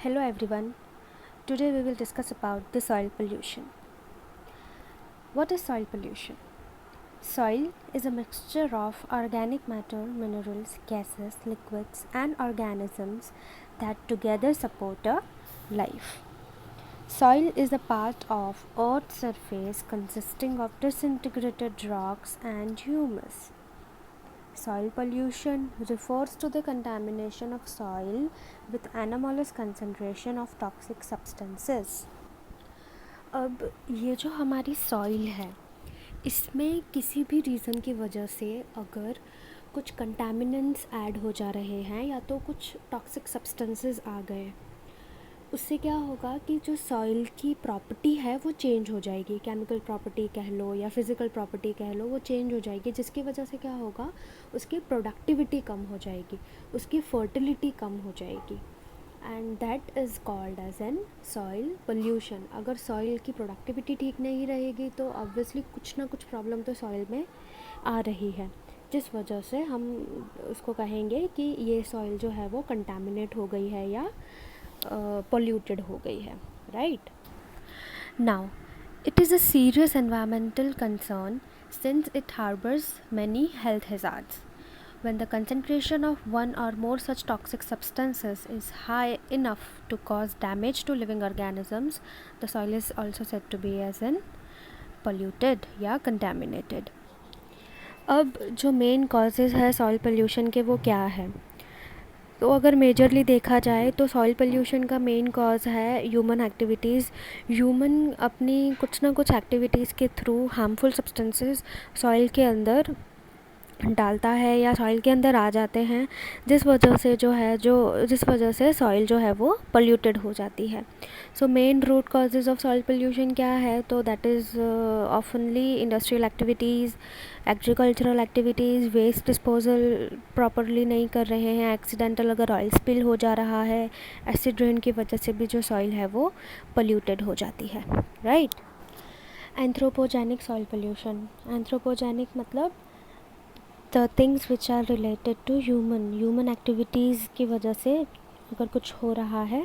Hello everyone. Today we will discuss about the soil pollution. What is soil pollution? Soil is a mixture of organic matter, minerals, gases, liquids and organisms that together support a life. Soil is a part of Earth's surface consisting of disintegrated rocks and humus. Soil pollution refers to the contamination of soil with anomalous concentration of toxic substances. अब ये जो हमारी soil है, इसमें किसी भी reason की वजह से अगर कुछ कंटामिनेंट्स ऐड हो जा रहे हैं या तो कुछ टॉक्सिक सब्सटेंसेस आ गए, उससे क्या होगा कि जो सॉइल की प्रॉपर्टी है वो चेंज हो जाएगी. केमिकल प्रॉपर्टी कह लो या फिज़िकल प्रॉपर्टी कह लो, वो चेंज हो जाएगी, जिसकी वजह से क्या होगा, उसकी प्रोडक्टिविटी कम हो जाएगी, उसकी फर्टिलिटी कम हो जाएगी. And that is called as an soil pollution. अगर सॉइल की प्रोडक्टिविटी ठीक नहीं रहेगी तो ऑब्वियसली कुछ ना कुछ प्रॉब्लम तो सॉइल में आ रही है, जिस वजह से हम उसको कहेंगे कि ये सॉइल जो है वो कंटामिनेट हो गई है या polluted हो गई है, right? Now, it is a serious environmental concern since it harbors many health hazards. When the concentration of one or more such toxic substances is high enough to cause damage to living organisms, the soil is also said to be as in polluted या contaminated. अब जो main causes है soil pollution के वो क्या है? तो अगर मेजरली देखा जाए तो सॉइल पोल्यूशन का मेन कॉज है ह्यूमन एक्टिविटीज़. ह्यूमन अपनी कुछ ना कुछ एक्टिविटीज़ के थ्रू हार्मफुल सब्सटेंसेस सॉइल के अंदर डालता है या सॉइल के अंदर आ जाते हैं, जिस वजह से सॉइल जो है वो पोल्यूटेड हो जाती है. So main root causes of soil pollution क्या है? तो दैट इज़ ऑफनली industrial activities, agricultural activities, waste disposal properly नहीं कर रहे हैं, एक्सीडेंटल अगर ऑयल स्पिल हो जा रहा है, एसिड रेन की वजह से भी जो सॉइल है वो पोल्यूटेड हो जाती है, right? Anthropogenic soil pollution. Anthropogenic मतलब the things which are related to human activities की वजह से अगर कुछ हो रहा है,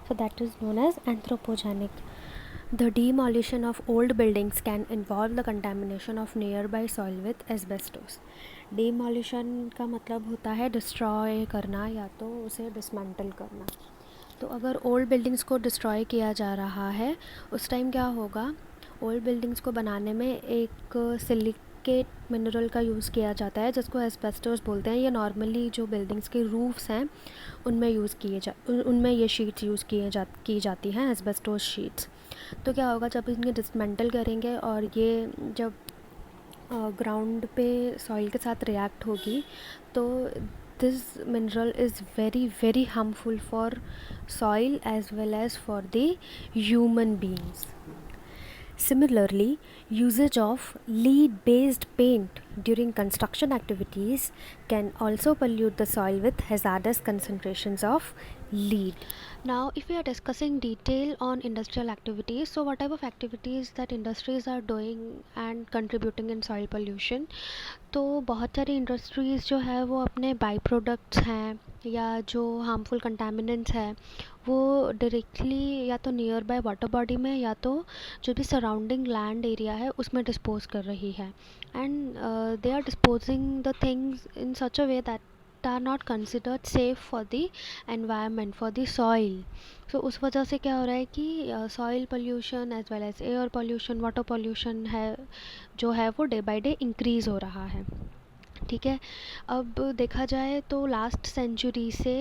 so that is known as anthropogenic. The demolition of old buildings can involve the contamination of nearby soil with asbestos. Demolition का मतलब होता है डिस्ट्रॉय करना या तो उसे डिसमेंटल करना. तो अगर ओल्ड बिल्डिंग्स को डिस्ट्रॉय किया जा रहा है, उस टाइम क्या होगा, ओल्ड बिल्डिंग्स को बनाने में एक सिलिकेट मिनरल का यूज़ किया जाता है जिसको एस्बेस्टोस बोलते हैं. ये नॉर्मली जो बिल्डिंग्स के रूफ्स हैं उनमें ये शीट्स यूज़ की जाती हैं, एस्बेस्टोस शीट्स. तो क्या होगा, जब इनके डिसमेंटल करेंगे और ये जब ग्राउंड पे सॉइल के साथ रिएक्ट होगी तो this mineral is very very harmful for soil as well as for the human beings. Similarly, usage of lead-based paint during construction activities can also pollute the soil with hazardous concentrations of lead. Now, if we are discussing detail on industrial activities, so what type of activities that industries are doing and contributing in soil pollution, तो बहुत सारी industries जो है वो अपने by products हैं या जो हार्मफुल कंटामिनेंट्स हैं वो डायरेक्टली या तो नियर बाय वाटर बॉडी में या तो जो भी सराउंडिंग लैंड एरिया है उसमें डिस्पोज कर रही है. And they are disposing the things in such a way that are not considered safe for the environment, for the soil. So उस वजह से क्या हो रहा है कि soil pollution as well as air pollution, water pollution है जो है वो डे बाय डे इंक्रीज़ हो रहा है. ठीक है. अब देखा जाए तो लास्ट सेंचुरी से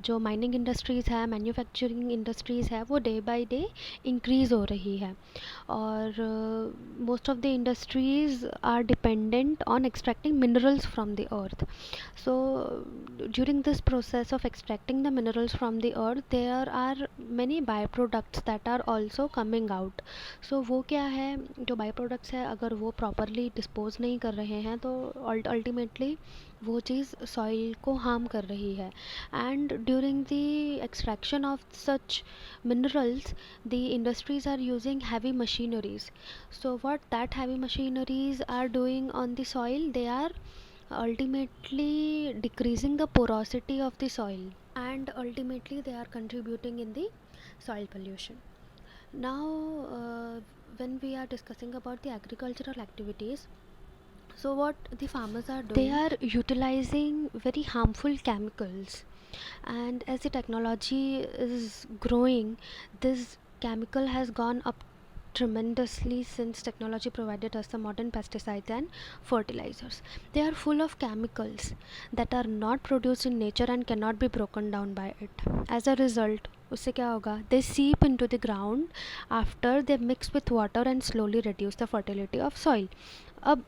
जो माइनिंग इंडस्ट्रीज़ है, मैन्युफैक्चरिंग इंडस्ट्रीज़ है, वो डे बाय डे इंक्रीज़ हो रही है और most of the industries are dependent on extracting minerals from the earth. So during this process of extracting the minerals from the earth there are many by products that are also coming out. So वो क्या है, जो by products है अगर वो properly dispose नहीं कर रहे हैं तो अल्टीमेटली वो चीज़ सॉइल को हार्म कर रही है. And during the extraction of such minerals the industries are using heavy machineries. So what that heavy machineries are doing on the soil, they are ultimately decreasing the porosity of the soil. and ultimately they are contributing in the soil pollution. Now, when we are discussing about the agricultural activities, so what the farmers are doing, they are utilizing very harmful chemicals, and as the technology is growing, this chemical has gone up tremendously since technology provided us the modern pesticides and fertilizers. They are full of chemicals that are not produced in nature and cannot be broken down by it. As a result, उससे क्या होगा, they seep into the ground after they mix with water and slowly reduce the fertility of soil. अब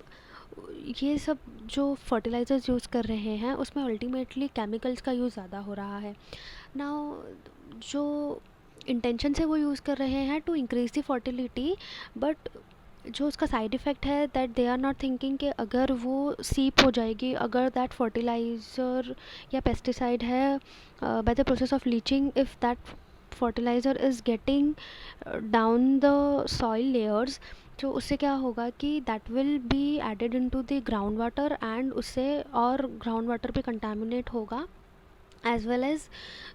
ये सब जो fertilisers use कर रहे हैं उसमें अल्टीमेटली केमिकल्स का यूज़ ज़्यादा हो रहा है. नाउ जो इंटेंशन से वो यूज़ कर रहे हैं to increase the fertility, but जो उसका साइड इफ़ेक्ट है that they are not thinking कि अगर वो सीप हो जाएगी, अगर दैट फर्टिलाइज़र या पेस्टिसाइड है by the process of leaching, if that fertilizer is getting down the soil layers, तो उससे क्या होगा कि that will be added into the ground water and उससे और ground water भी contaminate होगा, एज वेल एज़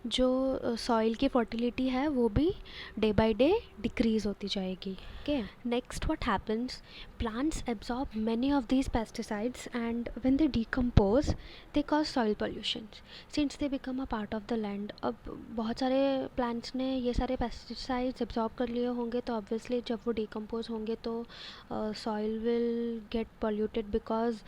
जो सॉइल की फर्टिलिटी है वो भी डे बाय डे डिक्रीज़ होती जाएगी. Okay, next what happens, plants absorb many of these pesticides and when they decompose they cause soil pollution since they become a part of the land. अब बहुत सारे plants ने ये सारे pesticides absorb कर लिए होंगे, तो ऑब्वियसली जब वो डिकम्पोज होंगे तो soil will get polluted because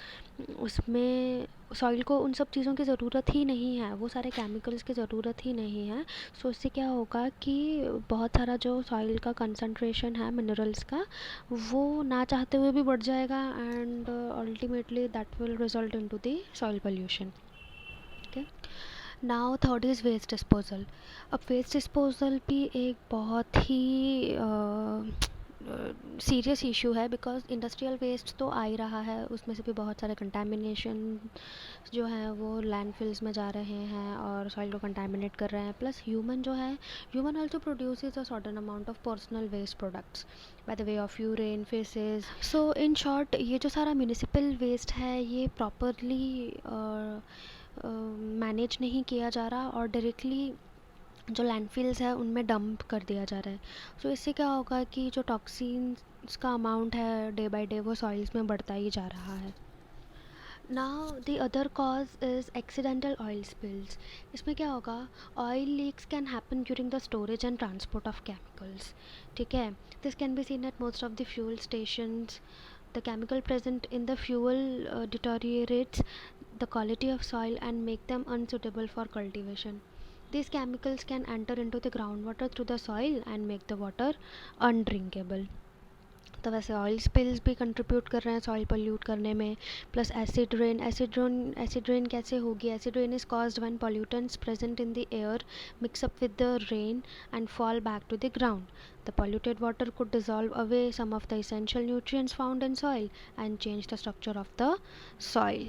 उसमें सॉइल को उन सब चीज़ों की ज़रूरत ही नहीं है, वो सारे केमिकल्स की ज़रूरत ही नहीं है. सो इससे क्या होगा कि बहुत सारा जो सॉइल का कंसंट्रेशन है मिनरल्स का वो ना चाहते हुए भी बढ़ जाएगा and ultimately that will result into the soil pollution. Okay, now third is waste disposal. अब वेस्ट डिस्पोजल भी एक बहुत ही सीरियस इशू है बिकॉज इंडस्ट्रियल वेस्ट तो आ ही रहा है, उसमें से भी बहुत सारे कंटामिनेशन जो हैं वो लैंडफिल्स में जा रहे हैं और सॉइल को कंटामिनेट कर रहे हैं. प्लस ह्यूमन जो है, human also produces a certain amount of personal waste products by the way of urine, faeces. So in short, ये जो सारा म्यूनिसिपल वेस्ट है ये प्रॉपरली मैनेज नहीं किया जा रहा और डायरेक्टली जो लैंडफिल्स है उनमें डंप कर दिया जा रहा है. सो इससे क्या होगा कि जो टॉक्सिन्स का अमाउंट है डे बाय डे वो सॉइल्स में बढ़ता ही जा रहा है. Now the other cause is accidental oil spills. इसमें क्या होगा, oil leaks can happen during the storage and transport of chemicals. ठीक है, this can be seen at most of the fuel stations. The chemical present in the fuel deteriorates the quality of soil and make them unsuitable for cultivation. These chemicals can enter into the groundwater through the soil and make the water undrinkable. तो वैसे oil spills भी contribute कर रहे हैं soil pollute करने में. Plus acid rain कैसे होगी, acid rain is caused when pollutants present in the air mix up with the rain and fall back to the ground. The polluted water could dissolve away some of the essential nutrients found in soil and change the structure of the soil.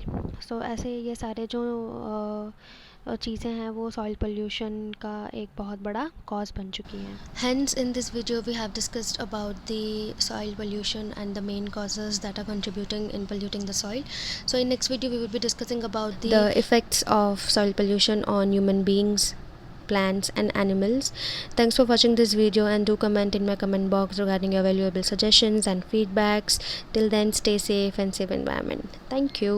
So ऐसे ये सारे जो चीज़ें हैं वो soil pollution का एक बहुत बड़ा कॉज बन चुकी हैं. Hence in this video we have discussed about the soil pollution and the main causes that are contributing in polluting the soil. So in next video we will be discussing about the effects of soil pollution on human beings, plants and animals. Thanks for watching this video and do comment in my comment box regarding your valuable suggestions and feedbacks. Till then, stay safe and safe environment. Thank you.